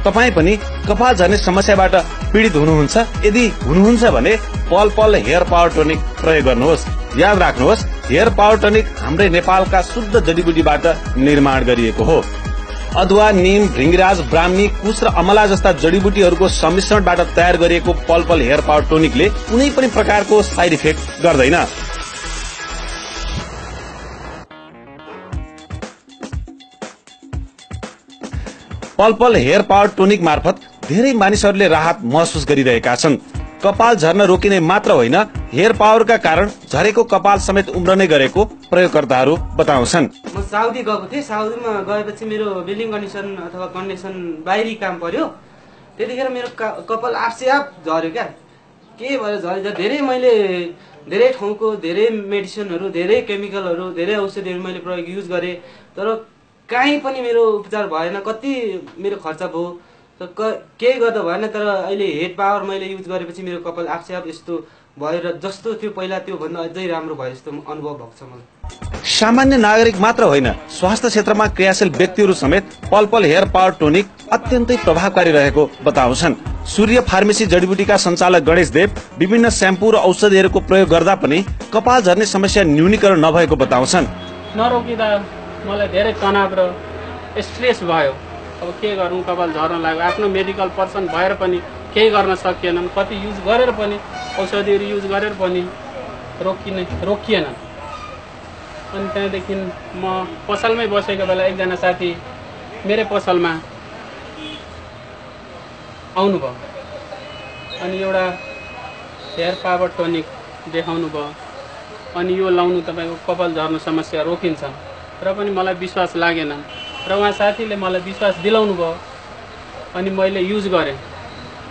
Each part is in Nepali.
तपाई पनि कपाल झर्ने समस्याबाट पीडित हुनुहुन्छ? यदि हुनुहुन्छ भने पल पल हेयर पावर टोनिक प्रयोग गर्नुहोस्। याद राख्नुहोस्, हेयर पावर टोनिक हाम्रै नेपालका शुद्ध जडीबुटीबाट निर्माण गरिएको हो। अदुवा, नीम, भृंगराज, ब्राह्मी, कुश र अमला जस्ता जडीबुटीहरूको सम्मिश्रणबाट तयार गरिएको पल पल हेयर पावर टोनिकले कुनै पनि प्रकारको साइड इफेक्ट गर्दैन। पल पल हेयर पावर टोनिक मार्फत धेरै मानिसहरूले राहत महसुस गरिरहेका छन्। कपाल झर्न रोकिने मात्र होइन, हेयर पावरका कारण झरेको कपाल समेत उम्रने गरेको प्रयोगकर्ताहरू बताउँछन्। म साउदी गएको थिएँ। साउदीमा गएपछि मेरो बिल्डिङ कन्डिसन अथवा कन्डिसन बाहिरी काम पर्यो। त्यतिखेर मेरो कपाल आफसे आप झर्यो क्या। के भयो झर्यो? धेरै ठाउँको धेरै मेडिसिनहरू, धेरै केमिकलहरू, धेरै औषधिहरू मैले प्रयोग युज गरेँ, तर कहीँ पनि मेरो उपचार भएन। कति मेरो खर्च भयो, केही गर्दा भएन। तर अहिले हेड पावर मैले युज गरेपछि मेरो कपाल आफसे आप यस्तो भयो र जस्तो थियो पहिला त्यो भन्दा अझै राम्रो भयो जस्तो अनुभव भएको छ मलाई। सामान्य नागरिक मात्र होइन, स्वास्थ्य क्षेत्रमा क्रियाशील व्यक्तिहरू समेत पल पल हेयर पावर टोनिक अत्यन्तै प्रभावकारी रहेको बताउँछन्। सूर्य फार्मेसी जडीबुटीका संचालक गणेश देव विभिन्न स्याम्पू र औषधिहरूको प्रयोग गर्दा पनि कपाल झर्ने समस्या न्यूनीकरण नभएको बताउँछन्। नरोकिँदा मलाई धेरै तनाव र स्ट्रेस भयो। अब के गरौँ, कपाल झर्न लाग्यो। आफ्नो मेडिकल पर्सन भएर पनि केही गर्न सकिएनन्। कति युज गरेर पनि, औषधिहरू युज गरेर पनि रोकिएन। अनि त्यहाँदेखि म पसलमै बसेको बेला एकजना साथी मेरै पसलमा आउनुभयो अनि एउटा हेयर पावर टोनिक देखाउनु भयो। अनि यो लाउनु तपाईँको कपाल झर्न समस्या रोकिन्छ। र पनि मलाई विश्वास लागेन र उहाँ साथीले मलाई विश्वास दिलाउनु भयो। अनि मैले युज गरेँ।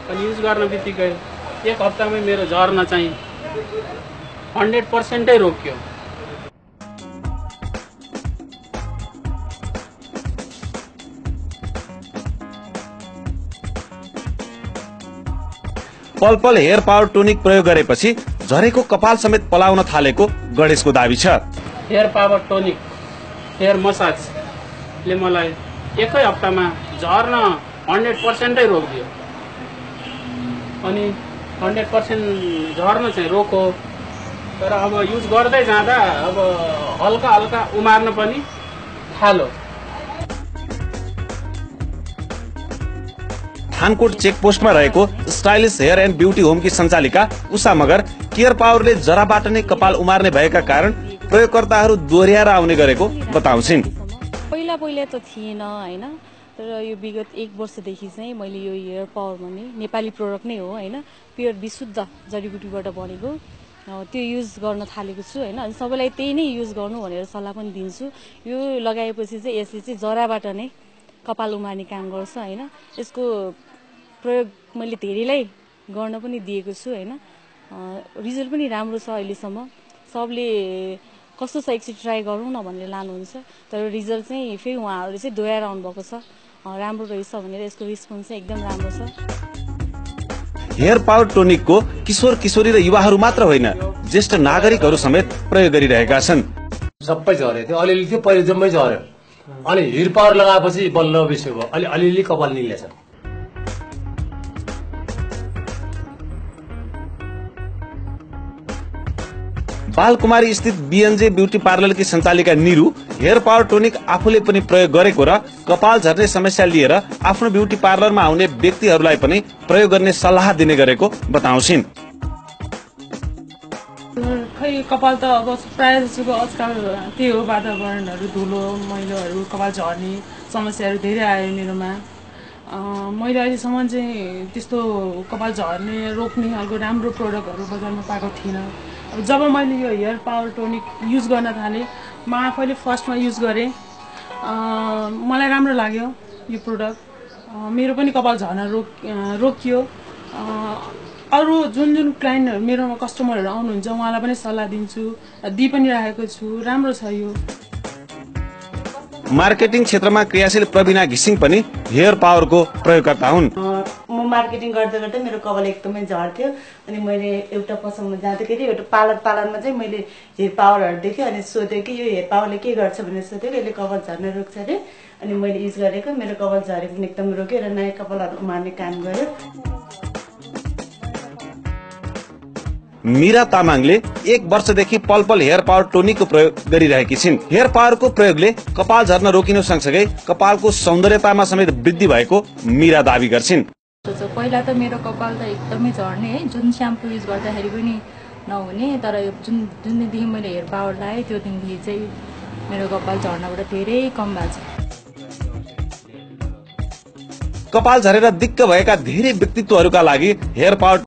अनि युज गर्न बित्तिकै एक हप्तामै मेरो झर्न चाहिँ 100% रोक्यो। पल पल हेयर पावर टोनिक प्रयोग गरेपछि झरेको कपाल समेत पलाउन थालेको गणेशको दावी छ। हेयर पावर टोनिक, हेयर मसाजले मलाई एकै हप्तामा झर्न 100% रोकिदियो। अनि 100% झर्न चाहिँ रोक्यो। तर अब युज गर्दै जाँदा अब हल्का हल्का उमार्न पनि थाल्यो। थानकोट चेकपोस्टमा रहेको स्टाइलिश हेयर एन्ड ब्युटी होमकी सञ्चालिका उषा मगर केयर पावरले जराबाट नै कपाल उमार्ने भएका कारण प्रयोगकर्ताहरू दोहोर्याएर आउने गरेको बताउँछिन्। पहिला त थिएन हैन, तर यो विगत 1 वर्षदेखि चाहिँ मैले यो हेयर पावर भन्ने नेपाली प्रोडक्ट नै हो हैन, प्योर विशुद्ध जडीबुटीबाट बनेको त्यो युज गर्न थालेको छु हैन। अनि सबैलाई त्यही नै युज गर्नु भनेर सल्लाह पनि दिन्छु। यो लगाएपछि चाहिँ यसले चाहिँ जराबाट नै कपाल उमार्ने काम गर्छ हैन। यसको प्रयोग मैले धेरैलाई गर्न पनि दिएको छु हैन। रिजल्ट पनि राम्रो छ। अहिलेसम्म सबले कस्तो छ एकचोटि ट्राई गरौँ न भनेर लानुहुन्छ, तर रिजल्ट चाहिँ फेरि उहाँहरूले चाहिँ दोहोऱ्याएर आउनुभएको छ। राम्रो रहेछ भनेर यसको रिस्पोन्स चाहिँ एकदम राम्रो छ। हेयर पावर टोनिकको किशोर किशोरी र युवाहरू मात्र होइन, ज्येष्ठ नागरिकहरू समेत प्रयोग गरिरहेका छन्। सबै झरे थियो, अलिअलि थियो, पहिले जम्मै झर्यो। अनि हेयर पावर लगाएपछि बल्ल बिर्स्यो भयो। अलिअलि कपाल निलेछ। बालकुमारी स्थित बीएनजे ब्युटी पार्लरकी सञ्चालिका निरु हेयर पावर टोनिक आफूले पनि प्रयोग गरेको र कपाल झर्ने समस्या लिएर आफ्नो ब्युटी पार्लरमा आउने व्यक्तिहरूलाई पनि प्रयोग गर्ने सल्लाह दिने गरेको बताउँछिन्। खै कपाल त अब प्रायः जसोको आजकल त्यही हो, वातावरणहरू, धुलो, मैलोहरू, कपाल झर्ने समस्याहरू धेरै आयो मेरोमा। मैले अहिलेसम्म चाहिँ त्यस्तो कपाल झर्ने रोक्ने खालको राम्रो प्रोडक्टहरू बजारमा पाएको थिइनँ। अब जब मैले यो हेयर पावर टोनिक युज गर्न थालेँ, म आफैले फर्स्टमा युज गरेँ, मलाई राम्रो लाग्यो यो प्रोडक्ट। मेरो पनि कपाल झर्न रोकियो। अरू जुन क्लाइन्टहरू मेरोमा कस्टमरहरू आउनुहुन्छ उहाँलाई पनि सल्लाह दिन्छु, दिइ पनि राखेको छु। राम्रो छ यो। मार्केटिङ क्षेत्रमा क्रियाशील प्रवीणा घिसिङ पनि हेयर पावरको प्रयोगकर्ता हुन्। म मार्केटिङ गर्दै गर्दै मेरो कपाल एकदमै झर्थ्यो अनि मैले एउटा पसलमा जाँदाखेरि एउटा पार्लरमा चाहिँ मैले हेयर पावरहरू देखेँ अनि सोधेँ कि यो हेयर पावरले के गर्छ भनेर सोधेँ यसले कपाल झर्न रोक्छ अरे अनि मैले युज गरेको मेरो कपाल झरेको पनि एकदम रोक्यो र नयाँ कपालहरू उमार्ने काम गर्यो। मीरा तामाङले 1 वर्षदेखि पल पल हेयर पावर टोनिकको प्रयोग गरिरहेकी छिन्। हेयर पावरको प्रयोगले कपाल झर्न रोकिनु सँगसँगै कपालको सौन्दर्यतामा समेत वृद्धि भएको मीरा दावी गर्छिन्। पहिला त मेरो कपाल त एकदमै झर्ने है, जुन स्याम्पू युज गर्दाखेरि पनि नहुने, तर जुन दिनदेखि मैले हेयर पावर लगाएँ त्यो दिनदेखि चाहिँ मेरो कपाल झर्नबाट धेरै कम भएको छ। कपाल झरेर दिक्क भएका धेरै व्यक्तित्वहरूका लागि हेयर पावर